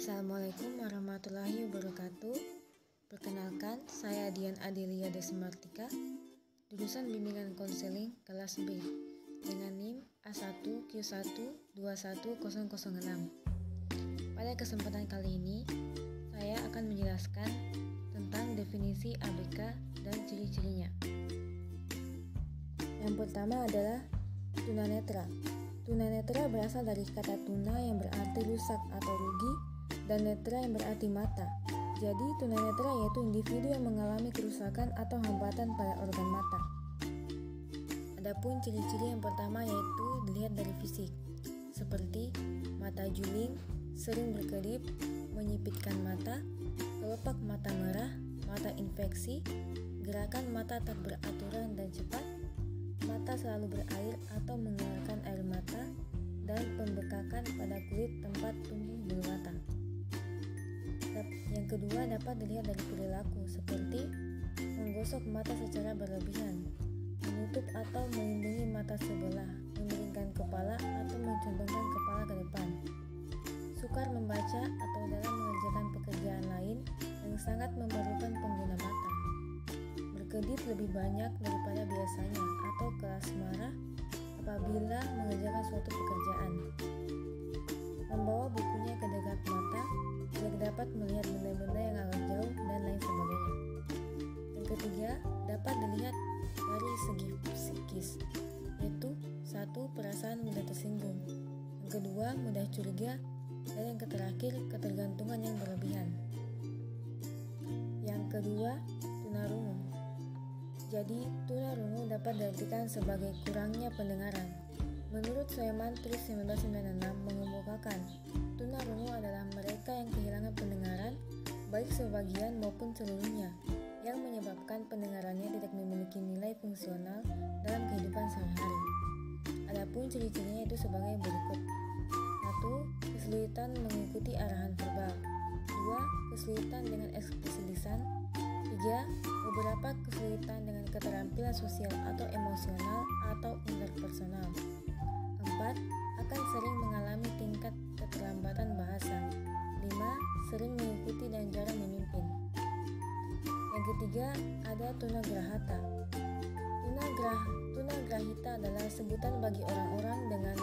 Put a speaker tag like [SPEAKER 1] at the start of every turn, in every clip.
[SPEAKER 1] Assalamualaikum warahmatullahi wabarakatuh. Perkenalkan, saya Dian Adelia Desmartika, jurusan Bimbingan Konseling kelas B dengan NIM A1Q1211006. Pada kesempatan kali ini, saya akan menjelaskan tentang definisi ABK dan ciri-cirinya. Yang pertama adalah tunanetra. Tunanetra berasal dari kata tuna yang berarti rusak atau rugi dan netra yang berarti mata. Jadi tunanetra yaitu individu yang mengalami kerusakan atau hambatan pada organ mata. Adapun ciri-ciri yang pertama yaitu dilihat dari fisik, seperti mata juling, sering berkedip, menyipitkan mata, kelopak mata merah, mata infeksi, gerakan mata tak beraturan dan cepat, mata selalu berair atau mengeluarkan air mata, dan pembekakan pada kulit tempat tumbuh bulu mata. Yang kedua dapat dilihat dari perilaku, seperti menggosok mata secara berlebihan, menutup atau melindungi mata sebelah, memiringkan kepala atau mencondongkan kepala ke depan, sukar membaca atau dalam mengerjakan pekerjaan lain yang sangat memerlukan pengguna mata, berkedip lebih banyak daripada biasanya atau keras marah apabila mengerjakan suatu pekerjaan, membawa bukunya ke dekat mata, tidak dapat melihat benda-benda yang agak jauh, dan lain sebagainya. Yang ketiga dapat dilihat dari segi psikis, yaitu 1. Perasaan mudah tersinggung, yang kedua mudah curiga, dan yang terakhir ketergantungan yang berlebihan. Yang kedua, tunarungu. Jadi, tunarungu dapat diartikan sebagai kurangnya pendengaran. Menurut Soeman Tris 1996 mengemukakan, tunarungu adalah mereka yang kehilangan pendengaran, baik sebagian maupun seluruhnya, yang menyebabkan pendengarannya tidak memiliki nilai fungsional dalam kehidupan sehari-hari. Adapun ciri-cirinya itu sebagai berikut. 1. Kesulitan mengikuti arahan verbal. 2. Kesulitan dengan ekspresi lisan. 3. Beberapa kesulitan dengan keterampilan sosial atau emosional atau interpersonal. 4. Akan sering mengalami tingkat keterlambatan bahasa. 5. Sering mengikuti dan jarang memimpin. Yang ketiga ada tunagrahita. Tunagrahita adalah sebutan bagi orang-orang dengan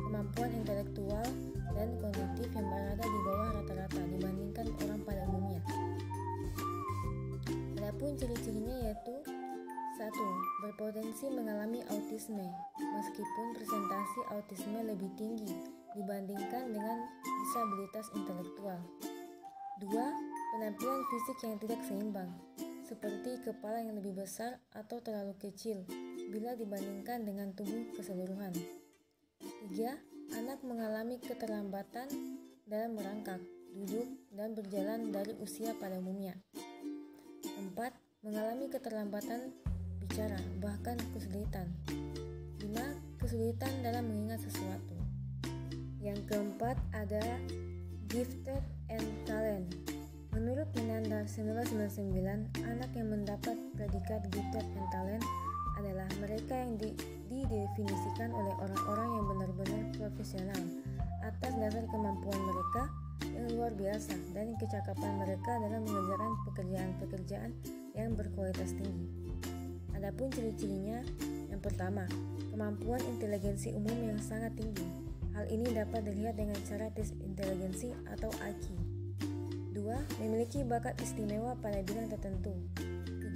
[SPEAKER 1] kemampuan intelektual dan kognitif yang berada di bawah rata-rata dibandingkan orang pada umumnya. Adapun ciri-cirinya yaitu 1. Berpotensi mengalami autisme, meskipun presentasi autisme lebih tinggi dibandingkan dengan disabilitas intelektual. 2. Penampilan fisik yang tidak seimbang, seperti kepala yang lebih besar atau terlalu kecil bila dibandingkan dengan tubuh keseluruhan. 3. Anak mengalami keterlambatan dalam merangkak, duduk, dan berjalan dari usia pada umumnya. 4. Mengalami keterlambatan bicara, bahkan kesulitan. 5. Kesulitan dalam mengingat sesuatu. Yang keempat ada gifted and talent. Menurut Minandar 1999, anak yang mendapat predikat gifted and talent adalah mereka yang didefinisikan oleh orang-orang yang benar-benar profesional atas dasar kemampuan mereka yang luar biasa dan kecakapan mereka dalam mengerjakan pekerjaan-pekerjaan yang berkualitas tinggi. Adapun ciri-cirinya, yang pertama, kemampuan inteligensi umum yang sangat tinggi. Hal ini dapat dilihat dengan cara tes inteligensi atau IQ. 2. Memiliki bakat istimewa pada bidang tertentu.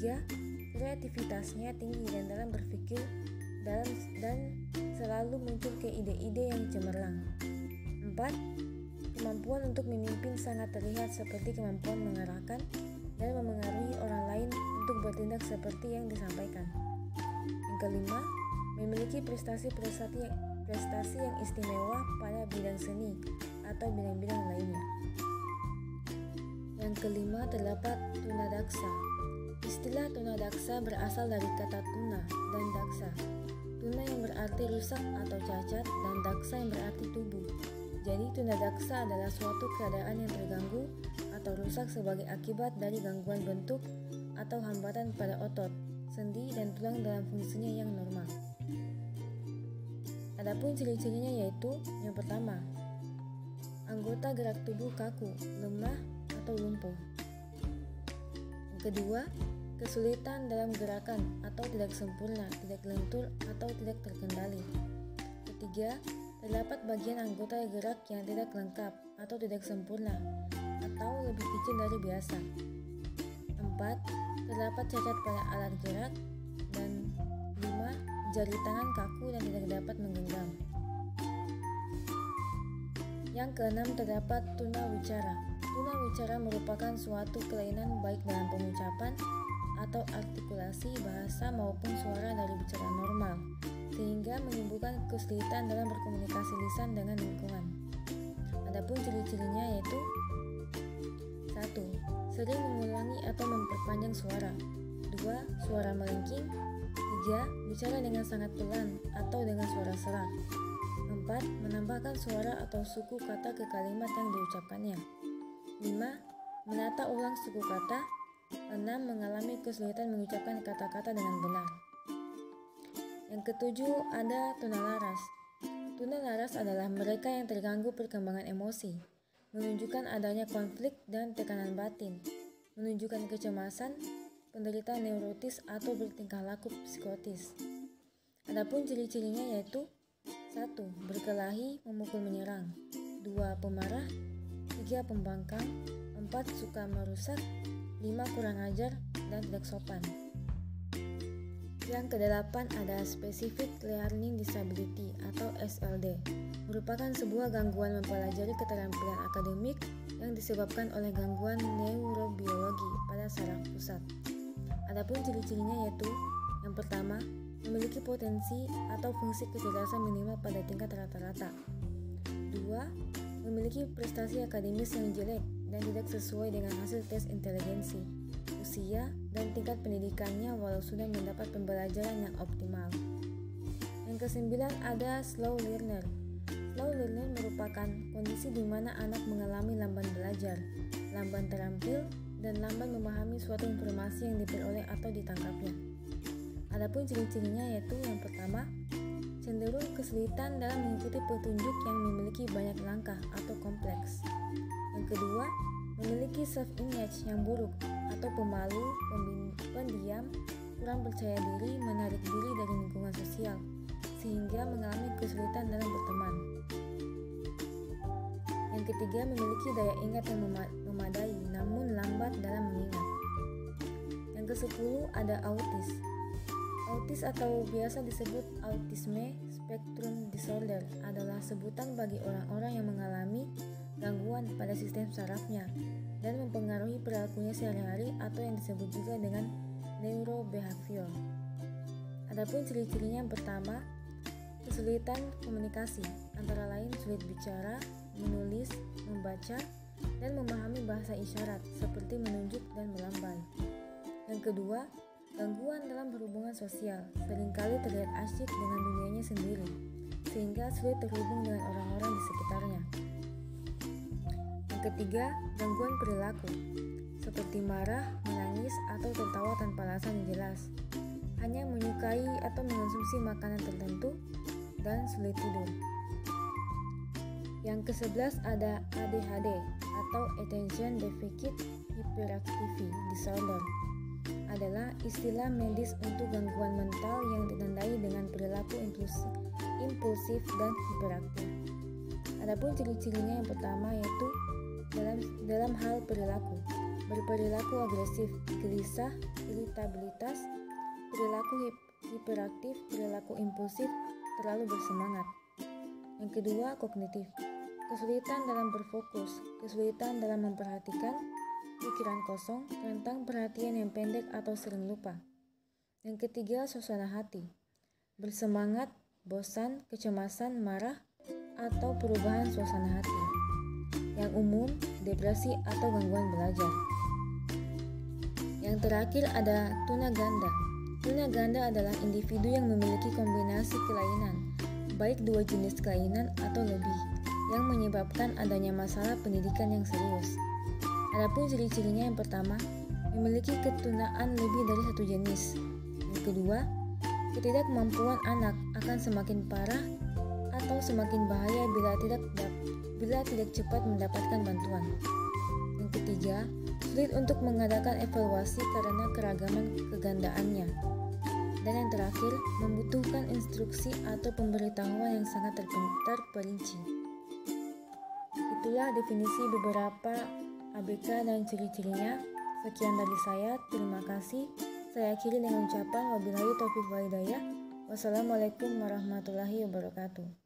[SPEAKER 1] 3. Kreativitasnya tinggi dan dalam berpikir dan selalu muncul ke ide-ide yang cemerlang. 4. Kemampuan untuk memimpin sangat terlihat seperti kemampuan mengarahkan dan memengaruhi orang lain untuk bertindak seperti yang disampaikan. Yang kelima, memiliki prestasi yang istimewa pada bidang seni atau bidang-bidang lainnya. Yang kelima terdapat tunadaksa. Istilah tunadaksa berasal dari kata tuna dan daksa. Tuna yang berarti rusak atau cacat dan daksa yang berarti tubuh. Jadi tunadaksa adalah suatu keadaan yang terganggu atau rusak sebagai akibat dari gangguan bentuk atau hambatan pada otot, sendi, dan tulang dalam fungsinya yang normal. Adapun ciri-cirinya yaitu yang pertama, anggota gerak tubuh kaku, lemah, atau lumpuh. Yang kedua, kesulitan dalam gerakan atau tidak sempurna, tidak lentur, atau tidak terkendali. Ketiga, terdapat bagian anggota gerak yang tidak lengkap atau tidak sempurna, atau lebih kecil dari biasa. 4. Terdapat cacat pada alat gerak. Dan 5. Jari tangan kaku dan tidak dapat menggenggam. Yang keenam, terdapat tunawicara. Tunawicara merupakan suatu kelainan baik dalam pengucapan atau artikulasi bahasa maupun suara dari bicara normal, sehingga menimbulkan kesulitan dalam berkomunikasi lisan dengan lingkungan. Adapun ciri-cirinya yaitu 1. Sering mengulangi atau memperpanjang suara. 2. Suara melengking. 3. Bicara dengan sangat pelan atau dengan suara serak. 4. Menambahkan suara atau suku kata ke kalimat yang diucapkannya. 5. Menata ulang suku kata. 6. Mengalami kesulitan mengucapkan kata-kata dengan benar. Yang ketujuh, ada tunalaras. Tunalaras adalah mereka yang terganggu perkembangan emosi, menunjukkan adanya konflik dan tekanan batin, menunjukkan kecemasan, penderita neurotis atau bertingkah laku psikotis. Adapun ciri-cirinya yaitu 1. Berkelahi, memukul, menyerang. 2. Pemarah. 3. Pembangkang. 4. Suka merusak. 5. Kurang ajar dan tidak sopan. Yang kedelapan ada Specific Learning Disability atau SLD, merupakan sebuah gangguan mempelajari keterampilan akademik yang disebabkan oleh gangguan neurobiologi pada saraf pusat. Adapun ciri-cirinya yaitu yang pertama, memiliki potensi atau fungsi kecerdasan minimal pada tingkat rata-rata. 2. Memiliki prestasi akademis yang jelek dan tidak sesuai dengan hasil tes inteligensi, usia, dan tingkat pendidikannya walau sudah mendapat pembelajaran yang optimal. Yang kesembilan ada slow learner. Slow learner merupakan kondisi di mana anak mengalami lamban belajar, lamban terampil, dan lamban memahami suatu informasi yang diperoleh atau ditangkapnya. Adapun ciri-cirinya yaitu yang pertama, cenderung kesulitan dalam mengikuti petunjuk yang memiliki banyak langkah atau kompleks. Yang kedua, memiliki self-image yang buruk atau pemalu, pendiam, kurang percaya diri, menarik diri dari lingkungan sosial, sehingga mengalami kesulitan dalam berteman. Yang ketiga, memiliki daya ingat yang memadai namun lambat dalam mengingat. Yang ke-10 ada autis. Autis atau biasa disebut autisme spectrum disorder adalah sebutan bagi orang-orang yang mengalami gangguan pada sistem sarafnya dan mempengaruhi perilakunya sehari-hari atau yang disebut juga dengan neurobehavior. Adapun ciri-cirinya yang pertama, kesulitan komunikasi, antara lain sulit bicara, menulis, membaca, dan memahami bahasa isyarat seperti menunjuk dan melambai. Yang kedua, gangguan dalam berhubungan sosial, seringkali terlihat asyik dengan dunianya sendiri, sehingga sulit terhubung dengan orang-orang di sekitarnya. Yang ketiga, gangguan perilaku, seperti marah, menangis, atau tertawa tanpa alasan yang jelas, hanya menyukai atau mengonsumsi makanan tertentu, dan sulit tidur. Yang ke-11 ada ADHD atau Attention Deficit Hyperactivity Disorder, adalah istilah medis untuk gangguan mental yang ditandai dengan perilaku impulsif dan hiperaktif. Adapun ciri-cirinya yang pertama yaitu dalam hal perilaku, berperilaku agresif, gelisah, iritabilitas, perilaku hiperaktif, perilaku impulsif, terlalu bersemangat. Yang kedua, kognitif, kesulitan dalam berfokus, kesulitan dalam memperhatikan, pikiran kosong, rentang perhatian yang pendek atau sering lupa. Yang ketiga, suasana hati, bersemangat, bosan, kecemasan, marah, atau perubahan suasana hati. Yang umum, depresi atau gangguan belajar. Yang terakhir ada tunaganda. Tunaganda adalah individu yang memiliki kombinasi kelainan, baik dua jenis kelainan atau lebih, yang menyebabkan adanya masalah pendidikan yang serius. Adapun ciri-cirinya yang pertama, memiliki ketunaan lebih dari satu jenis. Yang kedua, ketidakmampuan anak akan semakin parah atau semakin bahaya bila tidak cepat mendapatkan bantuan. Yang ketiga, sulit untuk mengadakan evaluasi karena keragaman kegandaannya. Dan yang terakhir, membutuhkan instruksi atau pemberitahuan yang sangat terperinci. Itulah definisi beberapa ABK dan ciri-cirinya. Sekian dari saya, terima kasih. Saya akhiri dengan ucapan wabillahi taufiq wal hidayah. Wassalamualaikum warahmatullahi wabarakatuh.